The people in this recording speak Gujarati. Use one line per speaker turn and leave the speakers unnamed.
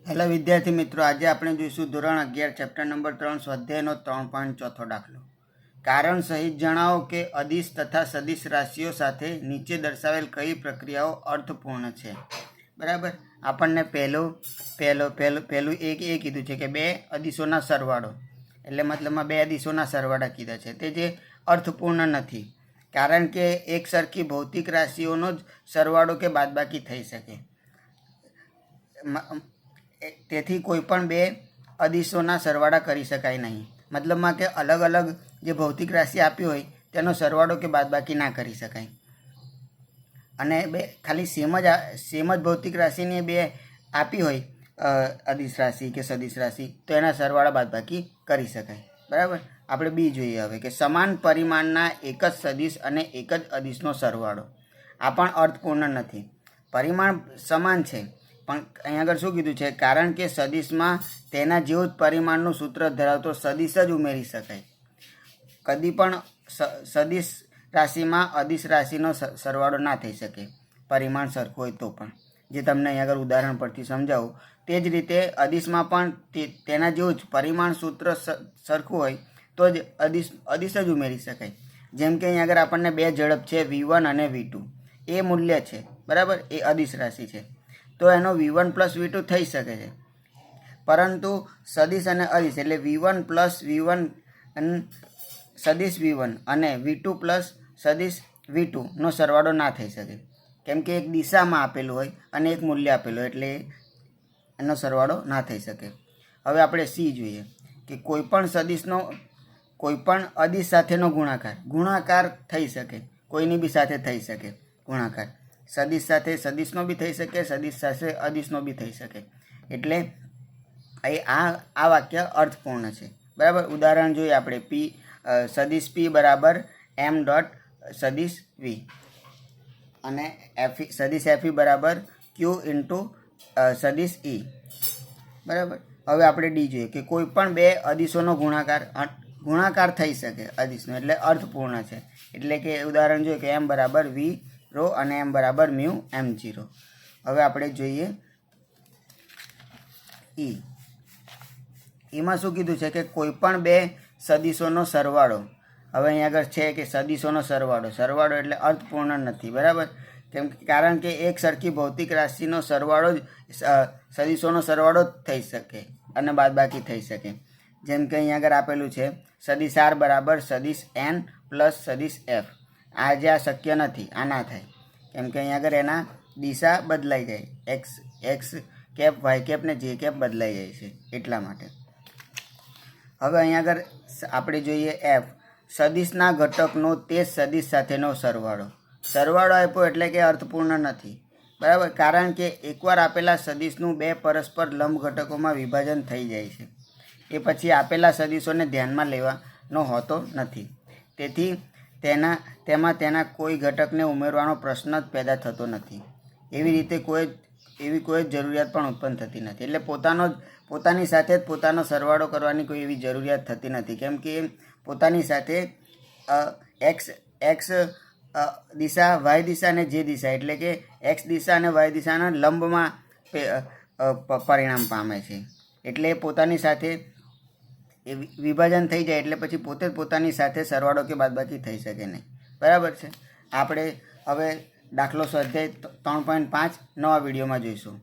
હેલો વિદ્યાર્થી મિત્રો, આજે આપણે જોઈશું ધોરણ 11 ચેપ્ટર નંબર 3 સ્વાધ્યાયનો 3.4 દાખલો. કારણ સહિત જણાવો કે અદિશ તથા સદિશ રાશિઓ સાથે નીચે દર્શાવેલ કઈ પ્રક્રિયાઓ અર્થપૂર્ણ છે. બરાબર. આપણને પહેલું એક એ કીધું છે કે બે અદિશોના સરવાળો, એટલે મતલબમાં બે અદિશોના સરવાળા કીધા છે તે જે અર્થપૂર્ણ નથી, કારણ કે એક સરખી ભૌતિક રાશિઓનો જ સરવાળો કે બાદબાકી થઈ શકે. તેથી કોઈ પણ બે અદિશોના સરવાળા કરી શકાય નહીં. મતલબમાં કે અલગ અલગ જે ભૌતિક રાશિ આપી હોય તેનો સરવાળો કે બાદબાકી ના કરી શકાય. અને બે ખાલી સેમ જ ભૌતિક રાશિની બે આપી હોય અદિશ રાશિ કે સદિશ રાશિ, તો એના સરવાળા બાદબાકી કરી શકાય. બરાબર. આપણે બી જોઈએ હવે કે સમાન પરિમાણના એક જ સદિશ અને એક જ અદિશનો સરવાળો. આ પણ અર્થપૂર્ણ નથી. પરિમાણ સમાન છે પણ અહીં આગળ શું કીધું છે, કારણ કે સદિશમાં તેના જેવું જ પરિમાણનું સૂત્ર ધરાવતો સદિશ જ ઉમેરી શકાય. કદી પણ સદિશ રાશિમાં અદિશ રાશિનો સરવાળો ના થઈ શકે પરિમાણ સરખું હોય તો પણ, જે તમને અહીં આગળ ઉદાહરણ પરથી સમજાવું. તે જ રીતે અદિશમાં પણ તેના જેવું જ પરિમાણ સૂત્ર સરખું હોય તો જ અદિશ જ ઉમેરી શકાય. જેમ કે અહીં આગળ આપણને બે ઝડપ છે V1 અને V2, એ મૂલ્ય છે. બરાબર. એ અદિશ રાશિ છે તો એનો V1 પ્લસ V2 થઈ શકે છે, પરંતુ સદિશ અને અદિશ એટલે V1 પ્લસ V1 સદિશ V1 અને V2 પ્લસ સદિશ V2નો સરવાળો ના થઈ શકે, કેમ કે એક દિશામાં આપેલું હોય અને એક મૂલ્ય આપેલું હોય, એટલે એનો સરવાળો ના થઈ શકે. હવે આપણે સી જોઈએ કે કોઈપણ અદિશ સાથેનો ગુણાકાર થઈ શકે, કોઈની બી સાથે થઈ શકે ગુણાકાર. સદિશ સાથે સદિશનો બી થઈ શકે, સદિશ સાથે અદિશનો બી થઈ શકે. એટલે આ વાક્ય અર્થપૂર્ણ છે. બરાબર. ઉદાહરણ જોઈએ આપણે. સદિશ P બરાબર M ડોટ સદિશ V અને સદિશ FE બરાબર Q ઇન્ટુ સદિશ E. બરાબર. હવે આપણે ડી જોઈએ કે કોઈ પણ બે અદિશોનો ગુણાકાર થઈ શકે અદિશનો, એટલે અર્થપૂર્ણ છે. એટલે કે ઉદાહરણ જોઈએ કે M બરાબર V રો અને M બરાબર મ્યુ M0. હવે આપણે જોઈએ એમાં શું કીધું છે કે કોઈ પણ બે સદિશોનો સરવાળો. હવે અહીં આગળ છે કે સદિશોનો સરવાળો એટલે અર્થપૂર્ણ નથી. બરાબર. કારણ કે એક સરખી ભૌતિક રાશિનો સરવાળો જ સદિશોનો સરવાળો જ થઈ શકે અને બાદબાકી થઈ શકે. જેમ કે અહીં આગળ આપેલું છે સદિશ R બરાબર સદિશ N પ્લસ સદિશ F. આ જે આ શક્ય નથી, આ ના થાય, કેમ કે અહીં આગળ એના દિશા બદલાઈ જાય, એક્સ કેપ વાય કેપ ને જે કેપ બદલાઈ જાય છે, એટલા માટે. હવે અહીં આગળ આપણે જોઈએ F, સદિશના ઘટકનો તે સદિશ સાથેનો સરવાળો આપ્યો એટલે કે અર્થપૂર્ણ નથી. બરાબર. કારણ કે એકવાર આપેલા સદિશનું બે પરસ્પર લંબ ઘટકોમાં વિભાજન થઈ જાય છે, એ પછી આપેલા સદિશોને ધ્યાનમાં લેવાનો હોતો નથી. તેથી તેમાં તેના કોઈ ઘટકને ઉમેરવાનો પ્રશ્ન જ પેદા થતો નથી. એવી રીતે કોઈ જ જરૂરિયાત પણ ઉત્પન્ન થતી નથી. એટલે પોતાની સાથે જ પોતાનો સરવાળો કરવાની કોઈ એવી જરૂરિયાત થતી નથી, કેમ કે પોતાની સાથે એક્સ દિશા, વાય દિશા અને જે દિશા, એટલે કે એક્સ દિશા અને વાય દિશાના લંબમાં પરિણામ પામે છે. એટલે પોતાની સાથે વિભાજન થઈ જાય એટલે પછી પોતે જ પોતાની સાથે સરવાળો કે બાદબાકી થઈ શકે નહીં. બરાબર છે. આપણે હવે દાખલો સ્વાધ્યાય 3.5 નવા વિડીયોમાં જોઈશું.